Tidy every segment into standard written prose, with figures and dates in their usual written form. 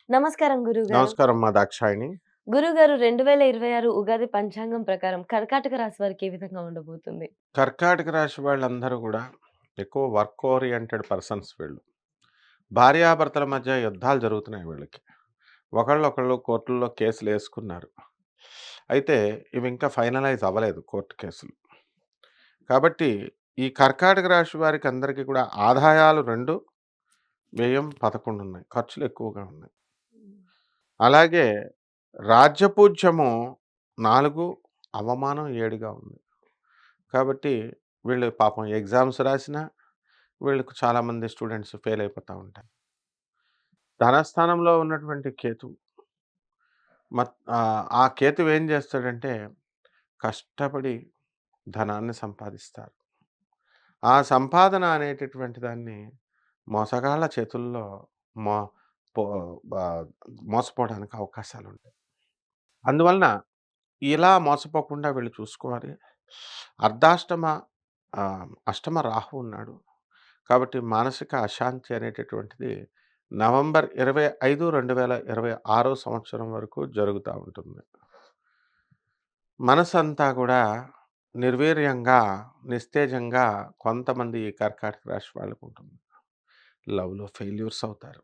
నమస్కారం గురువుగారు. నమస్కారం మా దాక్షాయిని. గురువుగారు 2026 ఉగాది పంచాంగం ప్రకారం కర్కాటక రాశి వారికి ఏ విధంగా ఉండబోతుంది? కర్కాటక రాశి వాళ్ళందరూ గూడా ఎక్కువ వర్క్ ఓరియెంటెడ్ పర్సన్స్ వీళ్ళు. భార్యాభర్తల మధ్య యుద్ధాలు జరుగుతున్నాయి వీళ్ళకి. ఒకళ్ళొకళ్ళు కోర్టుల్లో కేసులేసుకున్నారు. అయితే ఇవి ఇంకా ఫైనలైజ్ అవ్వలేదు కోర్టు కేసులు. కాబట్టి ఈ కర్కాటక రాశి వారికి అందరికీ కూడా ఆదాయాలు 2, వ్యయం 11 ఉన్నాయి. ఖర్చులు ఎక్కువగా ఉన్నాయి. అలాగే రాజ్యపూజ్యము 4, అవమానం 7గా ఉంది. కాబట్టి వీళ్ళు పాపం ఎగ్జామ్స్ రాసినా వీళ్ళకి చాలామంది స్టూడెంట్స్ ఫెయిల్ అయిపోతా ఉంటారు. ధనస్థానంలో ఉన్నటువంటి కేతువు ఆ కేతువు ఏం చేస్తాడంటే కష్టపడి ధనాన్ని సంపాదిస్తారు. ఆ సంపాదన అనేటటువంటి దాన్ని మోసగాళ్ళ చేతుల్లో మో పో బా- మోసపోవడానికి అవకాశాలుంటాయి. అందువలన ఇలా మోసపోకుండా వీళ్ళు చూసుకోవాలి. అర్ధాష్టమ అష్టమ రాహు ఉన్నాడు. కాబట్టి మానసిక అశాంతి అనేటటువంటిది నవంబర్ 25, 2026 సంవత్సరం వరకు జరుగుతూ ఉంటుంది. మనసంతా కూడా నిర్వీర్యంగా, నిస్తేజంగా కొంతమంది ఈ కర్కాటక రాశి వాళ్ళకు ఉంటుంది. లవ్‌లో ఫెయిల్యూర్స్ అవుతారు.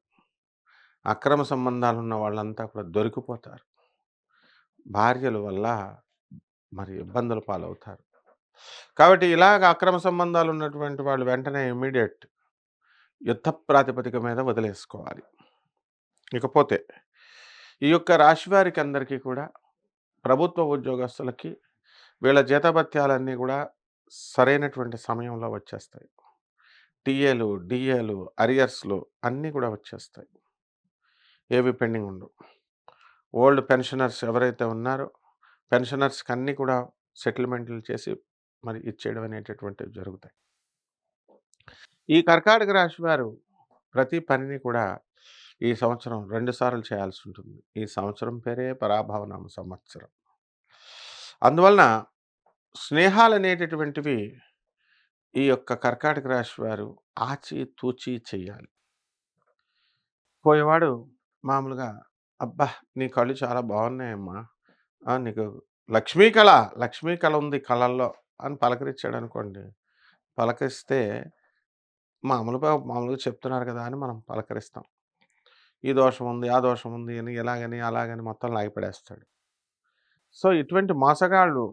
అక్రమ సంబంధాలున్న వాళ్ళంతా కూడా దొరికిపోతారు. భార్యల వల్ల మరి ఇబ్బందుల పాలవుతారు. కాబట్టి ఇలాగ అక్రమ సంబంధాలు ఉన్నటువంటి వాళ్ళు వెంటనే ఇమ్మీడియేట్ యుద్ధ ప్రాతిపదిక మీద వదిలేసుకోవాలి. ఇకపోతే ఈ యొక్క రాశి వారికి అందరికీ కూడా ప్రభుత్వ ఉద్యోగస్తులకి వీళ్ళ జీతభత్యాలన్నీ కూడా సరైనటువంటి సమయంలో వచ్చేస్తాయి. టీఏలు, డీఏలు, అరియర్స్‌లు అన్నీ కూడా వచ్చేస్తాయి. ఏవి పెండింగ్ ఉండవు. ఓల్డ్ పెన్షనర్స్ ఎవరైతే ఉన్నారో పెన్షనర్స్‌కి అన్నీ కూడా సెటిల్మెంట్లు చేసి మరి ఇచ్చేయడం అనేటటువంటివి జరుగుతాయి. ఈ కర్కాటక రాశి వారు ప్రతి పనిని కూడా ఈ సంవత్సరం 2 సార్లు చేయాల్సి ఉంటుంది. ఈ సంవత్సరం పేరే పరాభవనామ సంవత్సరం. అందువలన స్నేహాలనేటటువంటివి ఈ యొక్క కర్కాటక రాశి వారు ఆచి తూచి చెయ్యాలి. పోయేవాడు మామూలుగా "అబ్బా! నీ కళ్ళు చాలా బాగున్నాయమ్మా. నీకు లక్ష్మీ కళ, లక్ష్మీ కళ ఉంది కళ్ళల్లో" అని పలకరించాడనుకోండి. పలకరిస్తే మామూలుగా చెప్తున్నారు కదా అని మనం పలకరిస్తాం. ఈ దోషం ఉంది, ఆ దోషం ఉంది అని ఇలాగని, అలాగని మొత్తం లాగిపడేస్తాడు. సో, ఇటువంటి మోసగాళ్ళు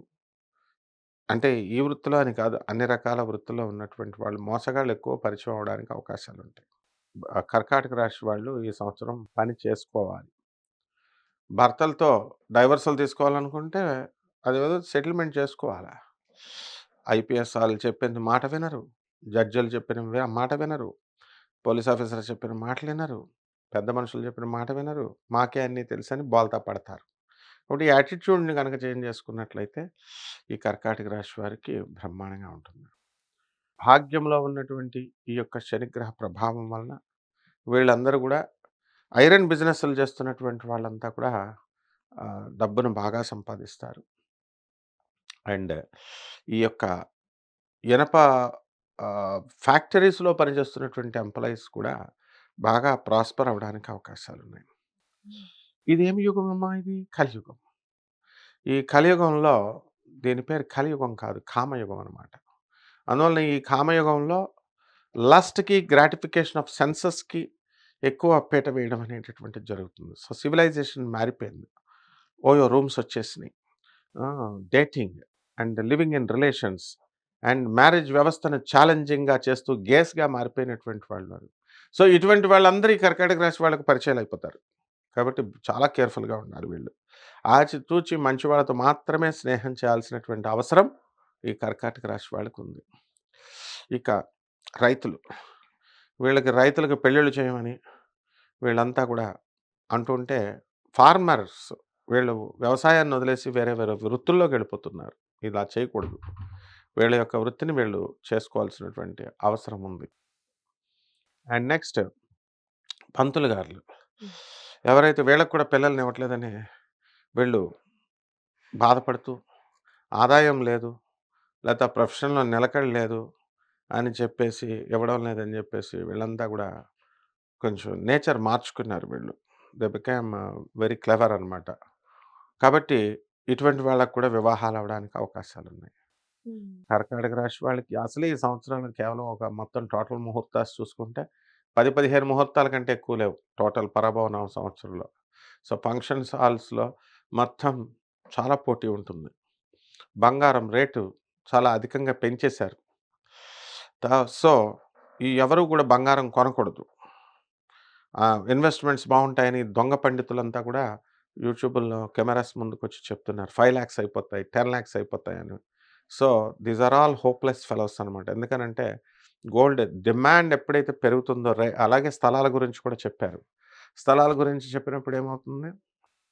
అంటే ఈ వృత్తిలో అని కాదు, అన్ని రకాల వృత్తుల్లో ఉన్నటువంటి వాళ్ళు మోసగాళ్ళు ఎక్కువ పరిచయం అవ్వడానికి అవకాశాలుంటాయి. కర్కాటక రాశి వాళ్ళు ఈ సంవత్సరం పని చేసుకోవాలి. భర్తలతో డైవర్సులు తీసుకోవాలనుకుంటే అదేదో సెటిల్మెంట్ చేసుకోవాలా. ఐపీఎస్ ఆళ్ళు చెప్పింది మాట వినరు. జడ్జిలు చెప్పిన మాట వినరు. పోలీస్ ఆఫీసర్ చెప్పిన మాటలు వినరు. పెద్ద మనుషులు చెప్పిన మాట వినరు. మాకే అన్నీ తెలుసని బోల్తా పడతారు. కాబట్టి యాటిట్యూడ్‌ని గనక చేంజ్ చేసుకున్నట్లయితే ఈ కర్కాటక రాశి వారికి బ్రహ్మాండంగా ఉంటుంది. భాగ్యంలో ఉన్నటువంటి ఈ యొక్క శనిగ్రహ ప్రభావం వలన వీళ్ళందరూ గూడా ఐరన్ బిజినెస్‌లు చేస్తున్నటువంటి వాళ్ళంతా కూడా డబ్బును బాగా సంపాదిస్తారు. అండ్ ఈ యొక్క ఇనప ఫ్యాక్టరీస్‌లో పనిచేస్తున్నటువంటి ఎంప్లాయీస్ కూడా బాగా ప్రాస్పర్ అవ్వడానికి అవకాశాలున్నాయి. ఇదేమి యుగమమ్మా ఇది? కలియుగం. ఈ కలియుగంలో దీని పేరు కలియుగం కాదు, కామయుగం అనమాట. అందువలన ఈ కామయుగంలో లస్ట్‌కి, గ్రాటిఫికేషన్ ఆఫ్ సెన్సెస్‌కి ఎక్కువ పీట వేయడం అనేటటువంటిది జరుగుతుంది. సో, సివిలైజేషన్ మారిపోయింది. ఓయో రూమ్స్ వచ్చేసినాయి. Dating and living in relations and marriage వ్యవస్థను ఛాలెంజింగ్‌గా చేస్తూ గేస్‌గా మారిపోయినటువంటి వాళ్ళు. సో, ఇటువంటి వాళ్ళందరూ ఈ కర్కాటక రాశి వాళ్ళకి పరిచయాలయిపోతారు. కాబట్టి చాలా కేర్‌ఫుల్‌గా ఉండాలి వీళ్ళు. ఆచితూచి మంచి వాళ్ళతో మాత్రమే స్నేహం చేయాల్సినటువంటి అవసరం ఈ కర్కాటక రాశి వాళ్ళకుంది. ఇక రైతులు. వీళ్ళకి రైతులకు పెళ్ళిళ్ళు చేయమని వీళ్ళంతా కూడా అంటుంటే ఫార్మర్స్ వీళ్ళు వ్యవసాయాన్ని వదిలేసి వేరే వేరే వృత్తుల్లోకెళ్ళిపోతున్నారు. ఇలా చేయకూడదు. వీళ్ళ యొక్క వృత్తిని వీళ్ళు చేసుకోవాల్సినటువంటి అవసరం ఉంది. అండ్ నెక్స్ట్ పంతులు గారులు. ఎవరైతే వీళ్ళకి కూడా పిల్లల్నివ్వట్లేదని వీళ్ళు బాధపడుతూ, ఆదాయం లేదు, లేతే ప్రొఫెషన్‌లో నిలకడ లేదు అని చెప్పేసి, ఇవ్వడం లేదని చెప్పేసి వీళ్ళంతా కూడా కొంచెం నేచర్ మార్చుకున్నారు వీళ్ళు. దే బికేమ్ వెరీ క్లెవర్ అనమాట. కాబట్టి ఇటువంటి వాళ్ళకి కూడా వివాహాలవ్వడానికి అవకాశాలున్నాయి. హ్మ్. కర్కాటక రాశి వాళ్ళకి అసలే ఈ సంవత్సరంలో కేవలం ఒక మొత్తం టోటల్ ముహూర్తాలు చూసుకుంటే 10, 15 ముహూర్తాల కంటే ఎక్కువ లేవు టోటల్ పరాభవనం సంవత్సరంలో. సో, ఫంక్షన్స్ హాల్స్‌లో మొత్తం చాలా పోటీ ఉంటుంది. బంగారం రేటు చాలా అధికంగా పెంచేశారు. త సో, ఈ ఎవరు కూడా బంగారం కొనకూడదు. ఇన్వెస్ట్‌మెంట్స్ బావుంటాయని దొంగ పండితులంతా కూడా యూట్యూబుల్లో కెమెరాస్ ముందుకొచ్చి చెప్తున్నారు. 5,00,000 అయిపోతాయి, 10,00,000 అయిపోతాయని. So, these are all hopeless fellows అనమాట. ఎందుకనంటే గోల్డ్ డిమాండ్ ఎప్పుడైతే పెరుగుతుందో అలాగే స్థలాల గురించి కూడా చెప్పారు. స్థలాల గురించి చెప్పినప్పుడు ఏమవుతుంది?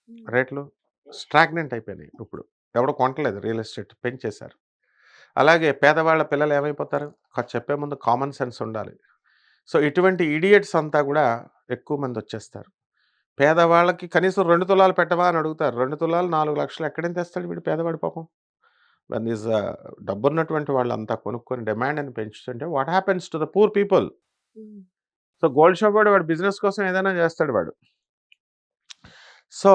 హ్మ్. రేట్లు స్టాగ్నెంట్ అయిపోయినాయి ఇప్పుడు. ఎవడు కొంటలేదు రియల్ ఎస్టేట్ పెంచేశారు. అలాగే పేదవాళ్ళ పిల్లలు ఏమైపోతారు? చెప్పే ముందు కామన్ సెన్స్ ఉండాలి. సో, ఇటువంటి ఇడియట్స్ అంతా గూడా ఎక్కువ మందొచ్చేస్తారు. పేదవాళ్ళకి కనీసం 2 తులాలు పెట్టవా అని అడుగుతారు. 2 తులాలు 4,00,000 ఎక్కడి నుంచి తెస్తాడు వీడు పేదవాడు పాపం. వెన్ థీస్ డబ్బున్నటువంటి వాళ్ళంతా కొనుక్కొని డిమాండ్‌ని పెంచుతుంటే what happens to the poor people? హ్మ్. సో, గోల్డ్ షాప్ వాడు బిజినెస్ కోసం ఏదైనా చేస్తాడు వాడు. సో,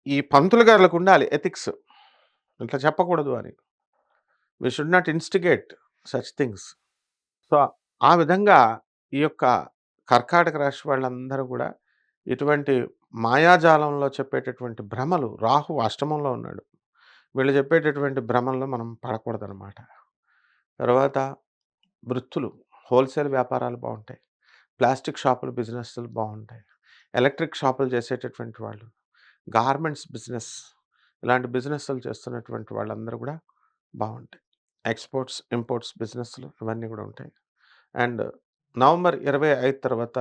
ఈ పంతులు గారులకుండాలి ఎథిక్స్. ఇట్లా చెప్పకూడదు అని. We should not instigate such things. So, ఆ విధంగా ఈ యొక్క కర్కాటక రాశి వాళ్ళందరూ గూడా ఇటువంటి మాయాజాలంలో చెప్పేటటువంటి భ్రమలు రాహు అష్టమంలో ఉన్నాడు. వీళ్ళు చెప్పేటటువంటి భ్రమల్లో మనం పడకూడదనమాట. తర్వాత వృత్తులు, హోల్‌సేల్ వ్యాపారాలు బావుంటాయి. ప్లాస్టిక్ షాపులు బిజినెస్‌లు బావుంటాయి. ఎలక్ట్రిక్ షాపులు చేసేటటువంటి వాళ్ళు, గార్మెంట్స్ బిజినెస్ ఇలాంటి బిజినెస్‌లు చేస్తున్నటువంటి వాళ్ళందరూ గూడా బావుంటాయి. ఎక్స్‌పోర్ట్స్, ఇంపోర్ట్స్ బిజినెస్‌లు ఇవన్నీ గూడా ఉంటాయి. అండ్ నవంబర్ 25 తర్వాత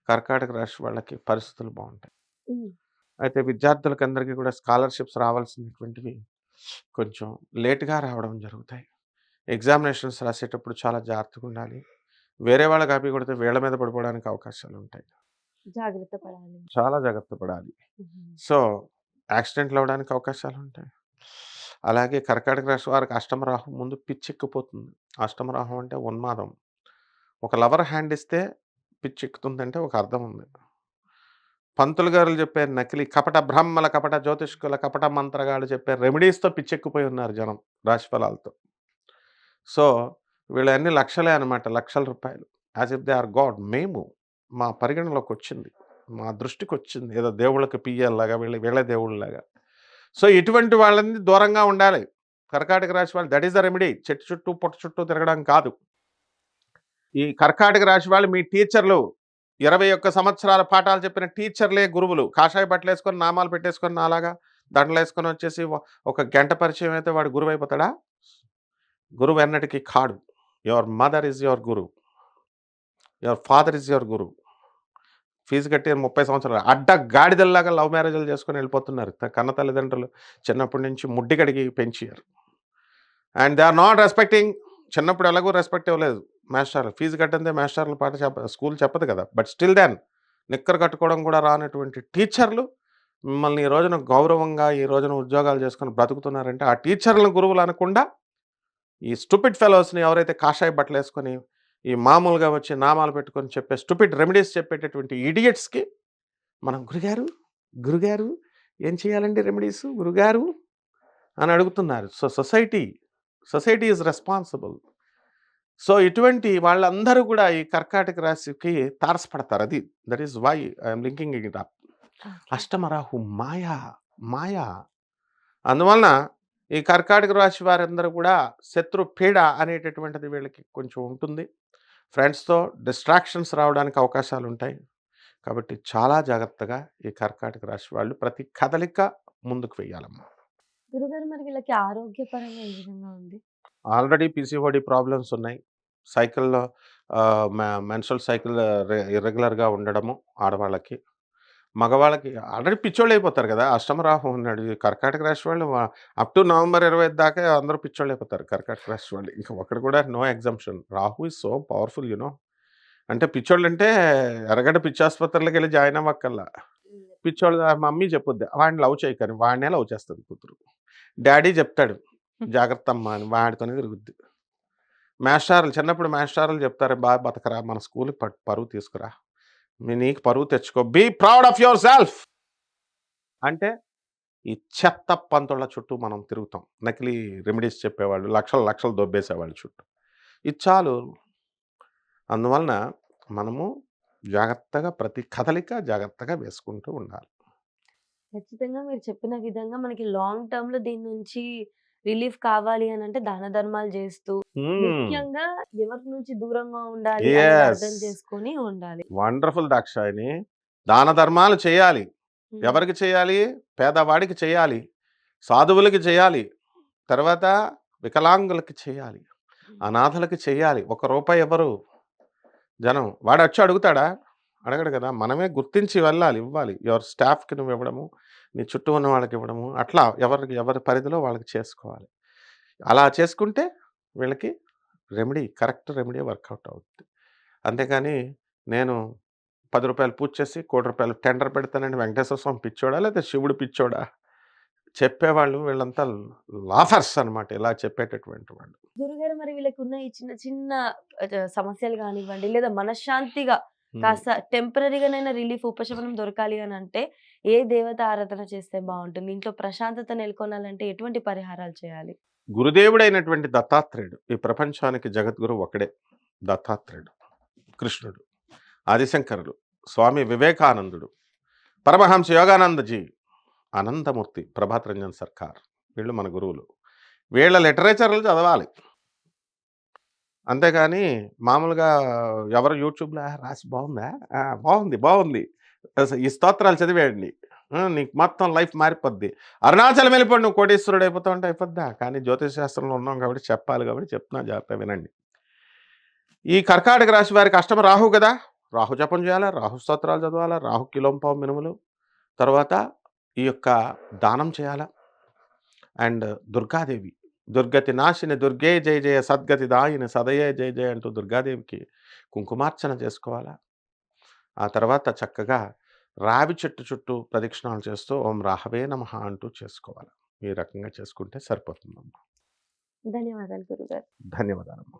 కర్కాటక రాశి వాళ్ళకి పరిస్థితులు బావుంటాయి. హ్మ్. అయితే విద్యార్థులకందరికీ కూడా స్కాలర్‌షిప్స్ రావాల్సినటువంటివి కొంచెం లేట్‌గా రావడం జరుగుతాయి. ఎగ్జామినేషన్స్ రాసేటప్పుడు చాలా జాగ్రత్తగుండాలి. వేరే వాళ్ళ కాపీ కొడితే వీళ్ళ మీద పడిపోవడానికి అవకాశాలుంటాయి. జాగ్రత్త పడాలి. చాలా జాగ్రత్త పడాలి. హుహు. సో, యాక్సిడెంట్‌లవ్వడానికి అవకాశాలుంటాయి. అలాగే కర్కాటక రాశి వారికి అష్టమ రాహు ముందు పిచ్చెక్కిపోతుంది. అష్టమ రాహు అంటే ఉన్మాదం. ఒక లవర్ హ్యాండ్ ఇస్తే పిచ్చెక్కుతుందంటే ఒక అర్థం ఉంది. పంతులు గారులు చెప్పే నకిలీ కపట బ్రాహ్మల, కపట జ్యోతిష్కుల, కపట మంత్రగాళ్ళు చెప్పే రెమెడీస్‌తో పిచ్చెక్కిపోయి ఉన్నారు జనం రాశి ఫలాలతో. సో, వీళ్ళయన్నీ లక్షలే అనమాట. లక్షల రూపాయలు. As if they are god. మేము మా పరిగణలోకొచ్చింది. మా దృష్టికొచ్చింది. ఏదో దేవుళ్ళకి పియ్యల్లాగా వీళ్ళే దేవుళ్ళలాగా. సో, ఇటువంటి వాళ్ళని దూరంగా ఉండాలి. కర్కాటక రాశి వాళ్ళు దట్ ఈస్ ద రెమెడీ. చెట్టు చుట్టూ, పుట్ట చుట్టూ తిరగడం కాదు. ఈ కర్కాటక రాశి వాళ్ళు మీ టీచర్లు 21 సంవత్సరాల పాఠాలు చెప్పిన టీచర్లే గురువులు. కాషాయ బట్టలేసుకొని నామాలు పెట్టేసుకొని నాలాగా దండలేసుకొనొచ్చేసి ఒక గంట పరిచయం అయితే వాడు గురువైపోతాడా? గురువు ఎన్నటికి కాడు. Your mother is your guru. Your father is your guru. Fees కట్టి 30 సంవత్సరాలు గాడిదల్లాగా లవ్ మ్యారేజ్‌లు చేసుకొని వెళ్ళిపోతున్నారు. కన్న తల్లిదండ్రులు చిన్నప్పటి నుంచి ముడ్డి కడిగి పెంచారు. And they are not respecting. చిన్నప్పుడు ఎలాగో రెస్పెక్ట్ ఇవ్వలేదు మాస్టర్‌లు. ఫీజు కట్టందే మాస్టర్‌లు పాట స్కూల్ చెప్పదు కదా! బట్ స్టిల్ దెన్ నిక్కర్ కట్టుకోవడం కూడా రానటువంటి టీచర్లు మిమ్మల్ని ఈ రోజున గౌరవంగా ఈ రోజున ఉద్యోగాలు చేసుకొని బ్రతుకుతున్నారంటే ఆ టీచర్‌లను గురువులు అనకుండా ఈ స్టూపిడ్ ఫెలోస్‌ని ఎవరైతే కాషాయ బట్టలేసుకొని ఈ మామూలుగా వచ్చి నామాలు పెట్టుకొని చెప్పే స్టూపిడ్ రెమెడీస్ చెప్పేటటువంటి ఇడియట్స్‌కి మనం గురుగారు, గురుగారు ఏం చేయాలండి రెమెడీసు గురుగారు అని అడుగుతున్నారు. So, society is responsible. So, ఇటువంటి వాళ్ళందరూ కూడా ఈ కర్కాటక రాశికి తారసపడతారు. That is why I am linking it up. Okay. అష్టమ రాహు మాయ. అందువలన ఈ కర్కాటక రాశి వారందరూ కూడా శత్రు పీడ అనేటటువంటిది వీళ్ళకి కొంచెం ఉంటుంది. ఫ్రెండ్స్‌తో డిస్ట్రాక్షన్స్ రావడానికి అవకాశాలుంటాయి. కాబట్టి చాలా జాగ్రత్తగా ఈ కర్కాటక రాశి వాళ్ళు ప్రతి కదలిక ముందుకు వెయ్యాలమ్మా. గురుగారు మరి వీళ్ళకి ఆరోగ్యపరంగా ఏ విధంగా ఉంది? ఆల్రెడీ పీసీఓడీ ప్రాబ్లమ్స్ ఉన్నాయి. సైకిల్‌లో మెన్స్ట్రుయల్ సైకిల్ ఇర్రెగ్యులర్‌గా ఉండడము ఆడవాళ్ళకి. మగవాళ్ళకి ఆల్రెడీ పిచ్చోళ్ళయిపోతారు గదా! అష్టమ రాహు ఉన్నాడు. ఈ కర్కాటక రాశి వాళ్ళు అప్ టు నవంబర్ 25 దాకా అందరూ పిచ్చోళ్ళయిపోతారు కర్కాటక రాశి వాళ్ళు. ఇంక ఒకడు కూడా no exemption. Rahu is so powerful you know. అంటే పిచ్చోళ్ళంటే ఎర్రగడ్డ పిచ్చాసుపత్రిలోకెళ్ళి జాయిన్ అవ్వక్కర్లా. హ్మ్. పిచ్చోళ్ళు మమ్మీ చెప్పుద్ది. వాడిని లవ్ చేయకని. వాడినే లవ్ చేస్తది కూతురు. డ్యాడీ చెప్తాడు. జాగ్రత్తమ్మా అని వాడితోనే తిరుగుద్ది. మాస్టారులు చిన్నప్పుడు మాస్టారులు చెప్తారు, బా బతకరా మన స్కూలుకి పరువు తీసుకురా. నీకు పరువు తెచ్చుకో. Be proud of yourself. అంటే ఈ చెత్త పంతుల చుట్టూ మనం తిరుగుతాం. నకిలీ రెమెడీస్ చెప్పేవాళ్ళు, లక్షలు లక్షలు దొబ్బేసేవాళ్ళు చుట్టూ. ఇది చాలు. అందువలన మనము జాగ్రత్తగా ప్రతి కదలిక జాగ్రత్తగా వేసుకుంటూ ఉండాలి. ఖచ్చితంగా మీరు చెప్పిన విధంగా మనకి లాంగ్ టర్మ్‌లో దీని నుంచి రిలీఫ్ కావాలి అనంటే దాన ధర్మాలు చేస్తూ, హ్మ్. ముఖ్యంగా ఎవరి నుంచి దూరంగా ఉండాలి అనేది యెస్. అర్థం చేసుకొని ఉండాలి. వండర్‌ఫుల్ దాక్షాయిని. దాన ధర్మాలు చేయాలి. హ్మ్. ఎవరికి చేయాలి? పేదవాడికి చేయాలి. సాధువులకి చేయాలి. తర్వాత వికలాంగులకి చేయాలి. హ్మ్. అనాథలకి చేయాలి. ఒక్క రూపాయి ఇవ్వరు జనం. వాడొచ్చి అడుగుతాడా? అడగడు కదా! మనమే గుర్తించి వెళ్ళాలి, ఇవ్వాలి. యువర్ స్టాఫ్‌కి నువ్వివ్వడము, నీ చుట్టూ ఉన్న వాళ్ళకివ్వడము, అట్లా ఎవరి పరిధిలో వాళ్ళకి చేసుకోవాలి. అలా చేసుకుంటే వీళ్ళకి కరెక్ట్ రెమెడీ వర్కౌట్ అవుద్ది. అంతేగాని నేను రూ. 10 పూజ చేసి, రూ. 1,00,00,000 టెండర్ పెడతానండి వెంకటేశ్వర స్వామి పిచ్చోడా? లేతే శివుడు పిచ్చోడా? చెప్పేవాళ్ళు వీళ్ళంతా లాఫర్స్ అనమాట. ఇలా చెప్పేటటువంటి వాళ్ళు. గురుగారు మరి వీళ్ళకున్న ఈ చిన్న చిన్న సమస్యలు గానివ్వండి, లేదా మనశ్శాంతిగా హ్మ్. కాస్త టెంపరరీగానైనా రిలీఫ్, ఉపశమనం దొరకాలి అనంటే ఏ దేవత ఆరాధన చేస్తే బావుంటుంది? ఇంట్లో ప్రశాంతత నెలకొనాలంటే ఎటువంటి పరిహారాలు చేయాలి? గురుదేవుడైనటువంటి దత్తాత్రేయుడు. ఈ ప్రపంచానికి జగద్గురువు ఒక్కడే. దత్తాత్రేయుడు. కృష్ణుడు. ఆదిశంకరులు. స్వామి వివేకానందుడు. పరమహంస యోగానందజీ. అనంతమూర్తి. ప్రభాత్ రంజన్ సర్కార్. వీళ్ళు మన గురువులు. వీళ్ళ లిటరేచర్‌లు చదవాలి. అంతేగాని మామూలుగా ఎవరు యూట్యూబ్‌లో రాసి బావుందా? ఆ! బావుంది. బావుంది. ఈ స్తోత్రాలు చదివేయండి. నీకు మొత్తం లైఫ్ మారిపోద్ది. అరుణాచలం వెళ్ళిపోండి నువ్వు కోటీశ్వరుడయిపోతావు అంటే అయిపోద్దా? కానీ జ్యోతిష్ శాస్త్రంలో ఉన్నాం కాబట్టి చెప్పాలి కాబట్టి చెప్తున్నా జాగ్రత్తగా వినండి. ఈ కర్కాటక రాశి వారికి అష్టమ రాహువు గదా! రాహు జపం చేయాలా, రాహు స్తోత్రాలు చదవాలా, రాహు కిలోంపావు మినుములు, తర్వాత ఈ యొక్క దానం చేయాలా. అండ్ దుర్గాదేవి, దుర్గతి నాశిని దుర్గే జయ జయ సద్గతి దాయిని సదయే జయ జయ అంటూ దుర్గాదేవికి కుంకుమార్చన చేసుకోవాలా. ఆ తర్వాత చక్కగా రావి చెట్టు చుట్టూ ప్రదక్షిణాలు చేస్తూ ఓం రాహవే నమః అంటూ చేసుకోవాలి. ఈ రకంగా చేసుకుంటే సరిపోతుందమ్మా. ధన్యవాదాలు గురుగారు. ధన్యవాదాలమ్మా.